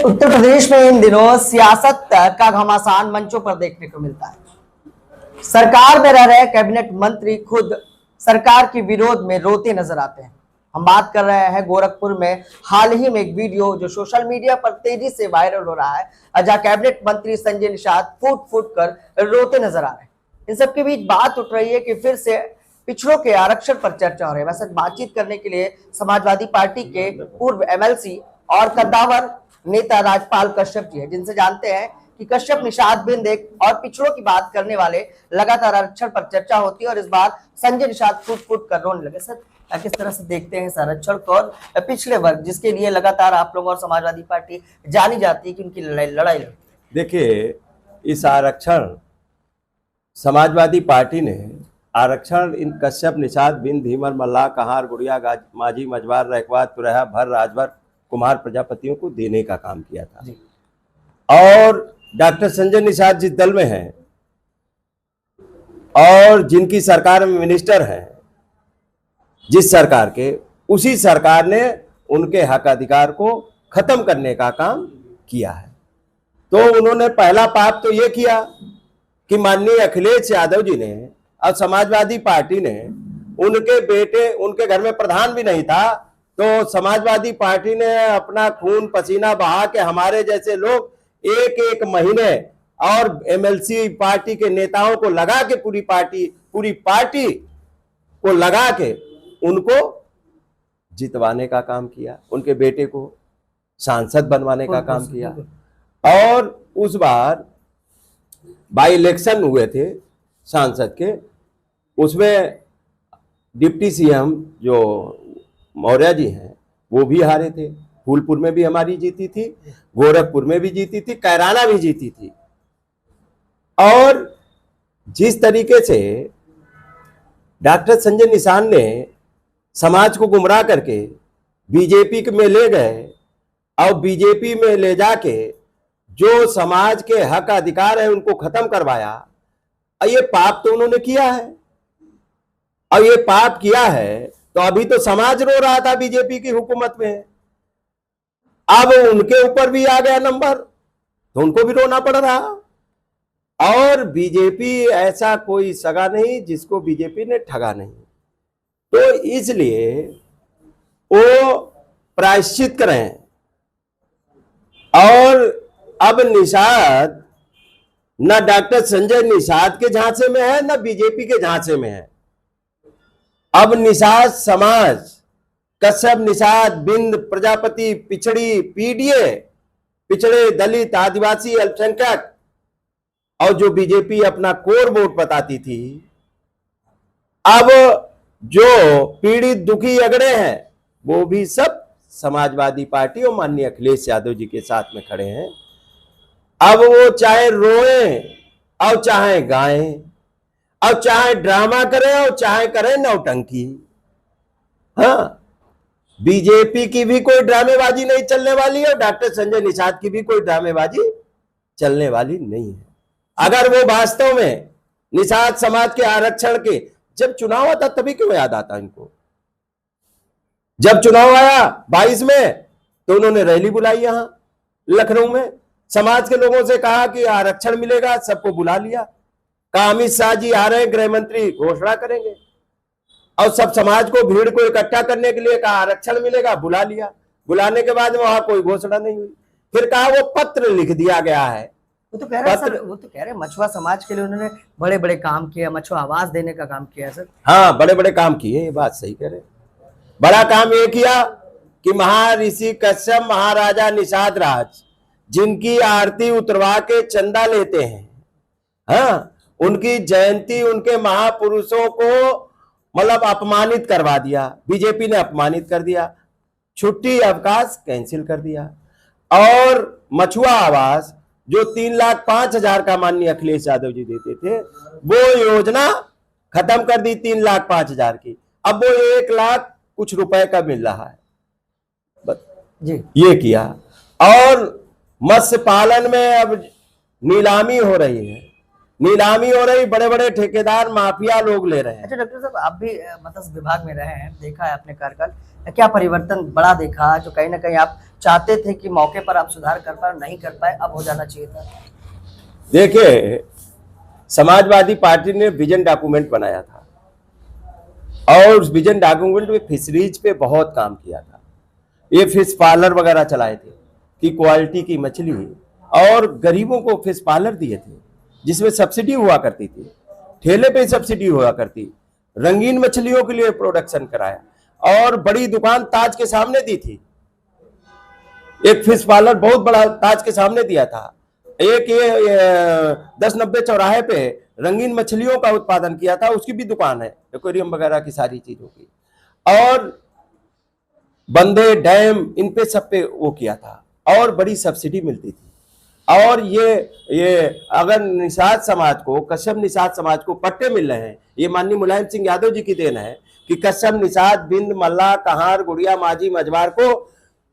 उत्तर प्रदेश में इन दिनों सियासत का घमासान मंचों पर देखने को मिलता है। सरकार में रह रहे कैबिनेट मंत्री खुद सरकार के विरोध में रोते नजर आते हैं। हम बात कर रहे हैं गोरखपुर में हाल ही में एक वीडियो जो सोशल मीडिया पर तेजी से वायरल हो रहा है, जहां कैबिनेट मंत्री संजय निषाद फूट फूट कर रोते नजर आ रहे हैं। इन सबके बीच बात उठ रही है कि फिर से पिछड़ों के आरक्षण पर चर्चा हो रही है। वैसे बातचीत करने के लिए समाजवादी पार्टी के पूर्व एमएलसी और कद्दावर नेता राजपाल कश्यप जी है, जिनसे जानते हैं कि कश्यप निषाद बिंद एक और पिछड़ों की बात करने वाले लगातार आरक्षण पर चर्चा होती है और इस बार संजय निषाद फूट फूट कर रोने लगे। सर, किस तरह से देखते हैं आरक्षण को और पिछड़े वर्ग जिसके लिए लगातार आप लोग और समाजवादी पार्टी जानी जाती है कि उनकी लड़ाई लड़ती है? देखिए, इस आरक्षण समाजवादी पार्टी ने आरक्षण इन कश्यप निषाद बिंद धीमर मल्लाह कहार गुड़िया माझी मजवार रैकवाद तुरहा भर राजभर कुमार प्रजापतियों को देने का काम किया था। और डॉक्टर संजय निषाद जिस दल में हैं और जिनकी सरकार में मिनिस्टर हैं, जिस सरकार के, उसी सरकार ने उनके हक अधिकार को खत्म करने का काम किया है। तो उन्होंने पहला पाप तो ये किया कि माननीय अखिलेश यादव जी ने और समाजवादी पार्टी ने उनके बेटे, उनके घर में प्रधान भी नहीं था, तो समाजवादी पार्टी ने अपना खून पसीना बहा के हमारे जैसे लोग एक एक महीने और एमएलसी पार्टी के नेताओं को लगा के पूरी पार्टी को लगा के उनको जितवाने का काम किया, उनके बेटे को सांसद बनवाने का काम किया। और उस बार बाई इलेक्शन हुए थे सांसद के, उसमें डिप्टी सीएम जो मौर्य जी हैं वो भी हारे थे। फूलपुर में भी हमारी जीती थी, गोरखपुर में भी जीती थी, कैराना भी जीती थी। और जिस तरीके से डॉक्टर संजय निषाद ने समाज को गुमराह करके बीजेपी में ले गए और बीजेपी में ले जाके जो समाज के हक अधिकार है उनको खत्म करवाया, और ये पाप तो उन्होंने किया है। और ये पाप किया है तो अभी तो समाज रो रहा था बीजेपी की हुकूमत में, अब उनके ऊपर भी आ गया नंबर तो उनको भी रोना पड़ रहा। और बीजेपी ऐसा कोई सगा नहीं जिसको बीजेपी ने ठगा नहीं, तो इसलिए वो प्रायश्चित करें। और अब निषाद न डॉक्टर संजय निषाद के झांसे में है न बीजेपी के झांसे में है। अब निषाद समाज, कश्यप निषाद बिंद प्रजापति, पिछड़ी पीडीए, पिछड़े दलित आदिवासी अल्पसंख्यक, और जो बीजेपी अपना कोर वोट बताती थी, अब जो पीड़ित दुखी अगड़े हैं वो भी सब समाजवादी पार्टी और माननीय अखिलेश यादव जी के साथ में खड़े हैं। अब वो चाहे रोएं और चाहे गाएं और चाहे ड्रामा करें और चाहे करें नौटंकी, हाँ, बीजेपी की भी कोई ड्रामेबाजी नहीं चलने वाली है और डॉक्टर संजय निषाद की भी कोई ड्रामेबाजी चलने वाली नहीं है। अगर वो वास्तव में निषाद समाज के आरक्षण के, जब चुनाव आता तभी क्यों याद आता इनको? जब चुनाव आया 22 में तो उन्होंने रैली बुलाई यहां लखनऊ में, समाज के लोगों से कहा कि आरक्षण मिलेगा, सबको बुला लिया, कहा अमित शाह जी आ रहे हैं, गृह मंत्री घोषणा करेंगे, और सब समाज को, भीड़ को इकट्ठा करने के लिए कहा आरक्षण मिलेगा, बुला लिया। बुलाने के बाद वहां कोई घोषणा नहीं हुई। फिर कहा वो पत्र लिख दिया गया है। वो तो कह रहे मछुआ समाज के लिए उन्होंने बड़े बड़े काम किया, मछुआ आवाज देने का काम किया सर। हाँ, बड़े बड़े काम किए, ये बात सही कह रहे। बड़ा काम ये किया कि महर्षि कश्यप महाराजा निषाद राज जिनकी आरती उतरवा के चंदा लेते हैं, हाँ, उनकी जयंती, उनके महापुरुषों को मतलब अपमानित करवा दिया, बीजेपी ने अपमानित कर दिया, छुट्टी अवकाश कैंसिल कर दिया, और मछुआ आवास जो 3,05,000 का माननीय अखिलेश यादव जी देते थे वो योजना खत्म कर दी 3,05,000 की। अब वो 1 लाख कुछ रुपए का मिल रहा है जी। ये किया। और मत्स्य पालन में अब नीलामी हो रही है, नीलामी हो रही, बड़े बड़े ठेकेदार माफिया लोग ले रहे हैं। अच्छा डॉक्टर साहब, आप भी मत्स्य विभाग में रहे हैं, देखा है आपने कार्यकाल, क्या परिवर्तन बड़ा देखा जो कहीं ना कहीं आप चाहते थे कि मौके पर आप सुधार कर पाए, नहीं कर पाए, अब हो जाना चाहिए था? देखिए, समाजवादी पार्टी ने विजन डॉक्यूमेंट बनाया था और उस विजन डॉक्यूमेंट में फिशरीज पे बहुत काम किया था। ये फिश पार्लर वगैरह चलाए थे कि क्वालिटी की मछली, और गरीबों को फिश पार्लर दिए थे जिसमें सब्सिडी हुआ करती थी, ठेले पे सब्सिडी हुआ करती, रंगीन मछलियों के लिए प्रोडक्शन कराया और बड़ी दुकान ताज के सामने दी थी। एक फिश पार्लर बहुत बड़ा ताज के सामने दिया था। एक ये 10-90 चौराहे पे रंगीन मछलियों का उत्पादन किया था, उसकी भी दुकान है, एक्वेरियम वगैरह की सारी चीजों की, और बंदे डैम इन पे सब पे वो किया था और बड़ी सब्सिडी मिलती थी। और ये अगर निषाद समाज को, कश्यप निषाद समाज को पट्टे मिल रहे हैं, ये माननीय मुलायम सिंह यादव जी की देन है कि कश्यप निषाद, बिंद, मल्ला, कहार, गुड़िया, माझी, मझवार को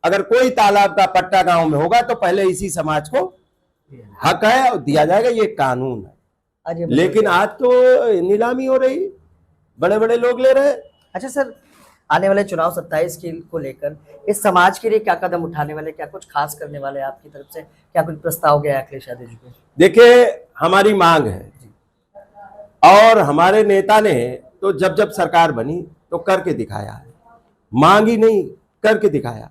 अगर कोई तालाब का पट्टा गांव में होगा तो पहले इसी समाज को हक है और दिया जाएगा, ये कानून है। लेकिन आज तो नीलामी हो रही, बड़े बड़े लोग ले रहे हैं। अच्छा सर, आने वाले चुनाव 27 को लेकर इस समाज के लिए क्या कदम उठाने वाले, क्या कुछ खास करने वाले आपकी तरफ से, क्या कुछ प्रस्ताव गया अखिलेश यादव जी को? देखिए, हमारी मांग है और हमारे नेता ने तो जब जब सरकार बनी तो करके दिखाया है, मांग ही नहीं करके दिखाया।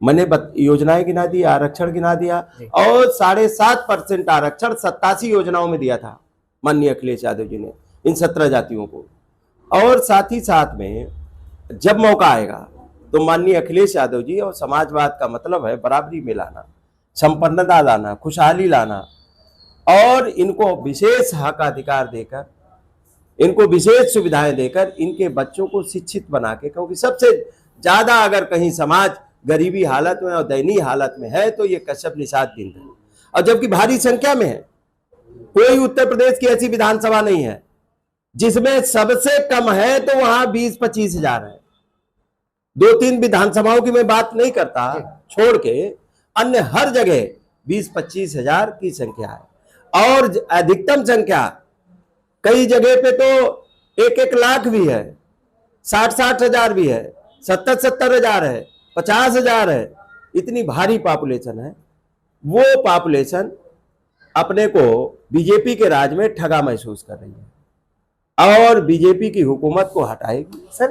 मैंने योजनाएं गिना दी, आरक्षण गिना दिया और 7.5% आरक्षण 87 योजनाओं में दिया था माननीय अखिलेश यादव जी ने इन 17 जातियों को। और साथ ही साथ में जब मौका आएगा तो माननीय अखिलेश यादव जी, और समाजवाद का मतलब है बराबरी में लाना, संपन्नता लाना, खुशहाली लाना, और इनको विशेष हक अधिकार देकर, इनको विशेष सुविधाएं देकर इनके बच्चों को शिक्षित बना के, क्योंकि सबसे ज्यादा अगर कहीं समाज गरीबी हालत में और दयनीय हालत में है तो ये कश्यप निषाद बिंद है, और जबकि भारी संख्या में है। कोई उत्तर प्रदेश की ऐसी विधानसभा नहीं है जिसमें सबसे कम है तो वहां 20-25 हजार है। 2-3 विधानसभाओं की मैं बात नहीं करता, छोड़ के अन्य हर जगह 20-25 हजार की संख्या है, और अधिकतम संख्या कई जगह पे तो 1-1 लाख भी है, 60-60 हजार भी है, 70-70 हजार है, 50 हजार है। इतनी भारी पॉपुलेशन है। वो पॉपुलेशन अपने को बीजेपी के राज में ठगा महसूस कर रही है और बीजेपी की हुकूमत को हटाएगी। सर,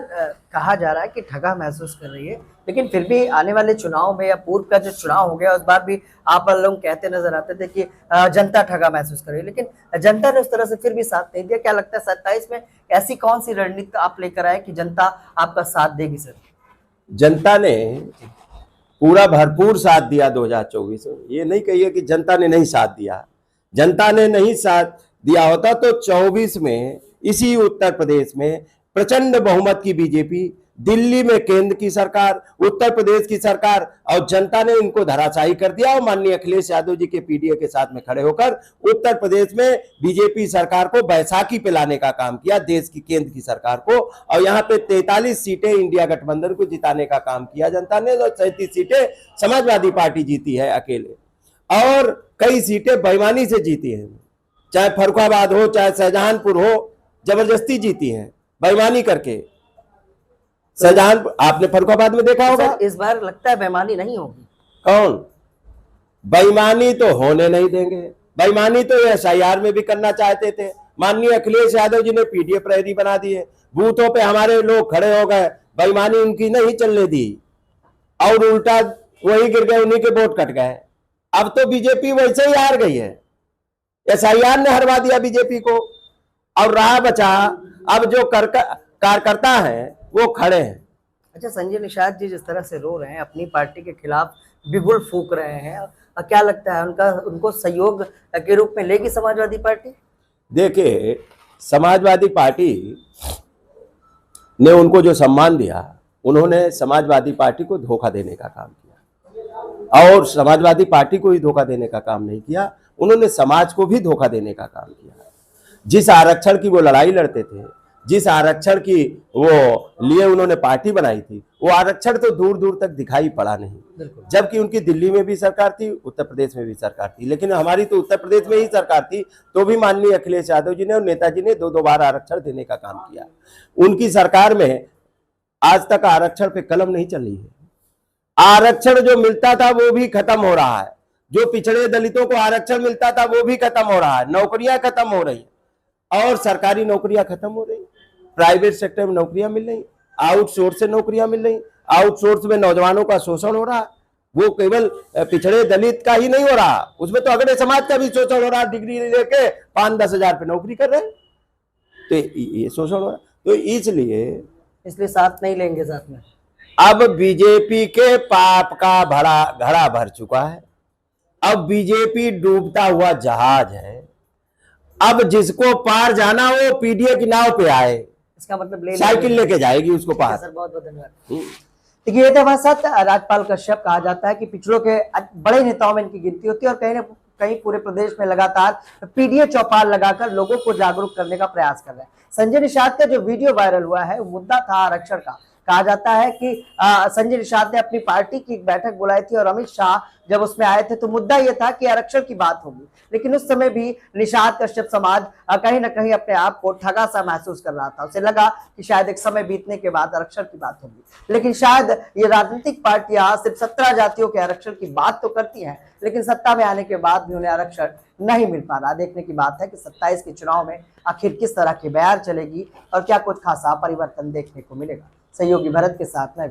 कहा जा रहा है कि ठगा महसूस कर रही है, लेकिन फिर भी आने वाले चुनाव में या पूर्व का जो चुनाव हो गया उस बार भी आप लोग कहते नजर आते थे कि जनता ठगा महसूस कर रही है, लेकिन जनता ने उस तरह से फिर भी साथ नहीं दिया। क्या लगता है 27 में ऐसी कौन सी रणनीति आप लेकर आए कि जनता आपका साथ देगी? सर, जनता ने पूरा भरपूर साथ दिया 2024 में। ये नहीं कहिए कि जनता ने नहीं साथ दिया। जनता ने नहीं साथ दिया होता तो 24 में इसी उत्तर प्रदेश में प्रचंड बहुमत की बीजेपी, दिल्ली में केंद्र की सरकार, उत्तर प्रदेश की सरकार, और जनता ने इनको धराशायी कर दिया। और माननीय अखिलेश यादव जी के पीडीए के साथ में खड़े होकर उत्तर प्रदेश में बीजेपी सरकार को बैसाखी पे लाने का काम किया, देश की केंद्र की सरकार को। और यहाँ पे 43 सीटें इंडिया गठबंधन को जिताने का काम किया जनता ने, और 37 सीटें समाजवादी पार्टी जीती है अकेले, और कई सीटें बेईमानी से जीती है, चाहे फर्रुखाबाद हो चाहे शाहजहांपुर हो, जबरदस्ती जीती है बेईमानी करके। शाहजहांपुर आपने फर्रुखाबाद में देखा होगा। इस बार लगता है बेईमानी नहीं होगी। कौन? बेईमानी तो होने नहीं देंगे। बेईमानी तो SIR में भी करना चाहते थे। माननीय अखिलेश यादव जी ने पीडीए प्रहरी बना दिए, बूथों पे हमारे लोग खड़े हो गए, बेईमानी उनकी नहीं चलने दी, और उल्टा वही गिर गए, उन्हीं के वोट कट गए। अब तो बीजेपी वैसे ही हार गई है, SIR ने हरवा दिया बीजेपी को, और रहा बचा अब जो कार्यकर्ता है वो खड़े हैं। अच्छा, संजय निषाद जी जिस तरह से रो रहे हैं, अपनी पार्टी के खिलाफ बिगुल फूंक रहे हैं, क्या लगता है उनको सहयोग के रूप में लेगी समाजवादी पार्टी? देखिए, समाजवादी पार्टी ने उनको जो सम्मान दिया, उन्होंने समाजवादी पार्टी को धोखा देने का काम किया, और समाजवादी पार्टी को ही धोखा देने का काम नहीं किया, उन्होंने समाज को भी धोखा देने का काम किया। जिस आरक्षण की वो लड़ाई लड़ते थे, जिस आरक्षण की वो लिए उन्होंने पार्टी बनाई थी, वो आरक्षण तो दूर दूर तक दिखाई पड़ा नहीं। जबकि उनकी दिल्ली में भी सरकार थी, उत्तर प्रदेश में भी सरकार थी, लेकिन हमारी तो उत्तर प्रदेश में ही सरकार थी, तो भी माननीय अखिलेश यादव जी ने और नेताजी ने 2-2 बार आरक्षण देने का काम किया। उनकी सरकार में आज तक आरक्षण पे कलम नहीं चल रही है। आरक्षण जो मिलता था वो भी खत्म हो रहा है, जो पिछड़े दलितों को आरक्षण मिलता था वो भी खत्म हो रहा है, नौकरियां खत्म हो रही और सरकारी नौकरियां खत्म हो रही, प्राइवेट सेक्टर में नौकरियां मिल रही, आउटसोर्स से नौकरियां मिल रही। आउटसोर्स में नौजवानों का शोषण हो रहा, वो केवल पिछड़े दलित का ही नहीं हो रहा, उसमें तो अगले समाज का भी शोषण हो रहा। डिग्री लेके 5-10 हजार पे नौकरी कर रहे हैं, तो ये शोषण हो रहा। तो इसलिए साथ नहीं लेंगे साथ में। अब बीजेपी के पाप का घड़ा भर चुका है। अब बीजेपी डूबता हुआ जहाज है। अब जिसको पार जाना वो पीडीए की नाव पे आए, इसका मतलब साइकिल लेके जाएगी उसको पार। सर बहुत बहुत धन्यवाद। देखिए ये था साथ राजपाल कश्यप। कहा जाता है कि पिछड़ों के बड़े नेताओं में इनकी गिनती होती है और कहीं ना कहीं पूरे प्रदेश में लगातार पीडीए चौपाल लगाकर लोगों को जागरूक करने का प्रयास कर रहे हैं। संजय निषाद का जो वीडियो वायरल हुआ है वो मुद्दा था आरक्षण का। कहा जाता है कि संजय निषाद ने अपनी पार्टी की एक बैठक बुलाई थी और अमित शाह जब उसमें आए थे तो मुद्दा यह था कि आरक्षण की बात होगी, लेकिन उस समय भी निषाद कश्यप समाज कहीं ना कहीं अपने आप को ठगा सा महसूस कर रहा था। उसे लगा कि शायद एक समय बीतने के बाद आरक्षण की बात होगी, लेकिन शायद ये राजनीतिक पार्टियां सिर्फ 17 जातियों के आरक्षण की बात तो करती हैं, लेकिन सत्ता में आने के बाद भी उन्हें आरक्षण नहीं मिल पा रहा। देखने की बात है कि 27 के चुनाव में आखिर किस तरह की बयार चलेगी और क्या कुछ खासा परिवर्तन देखने को मिलेगा। सहयोगी भरत के साथ मैं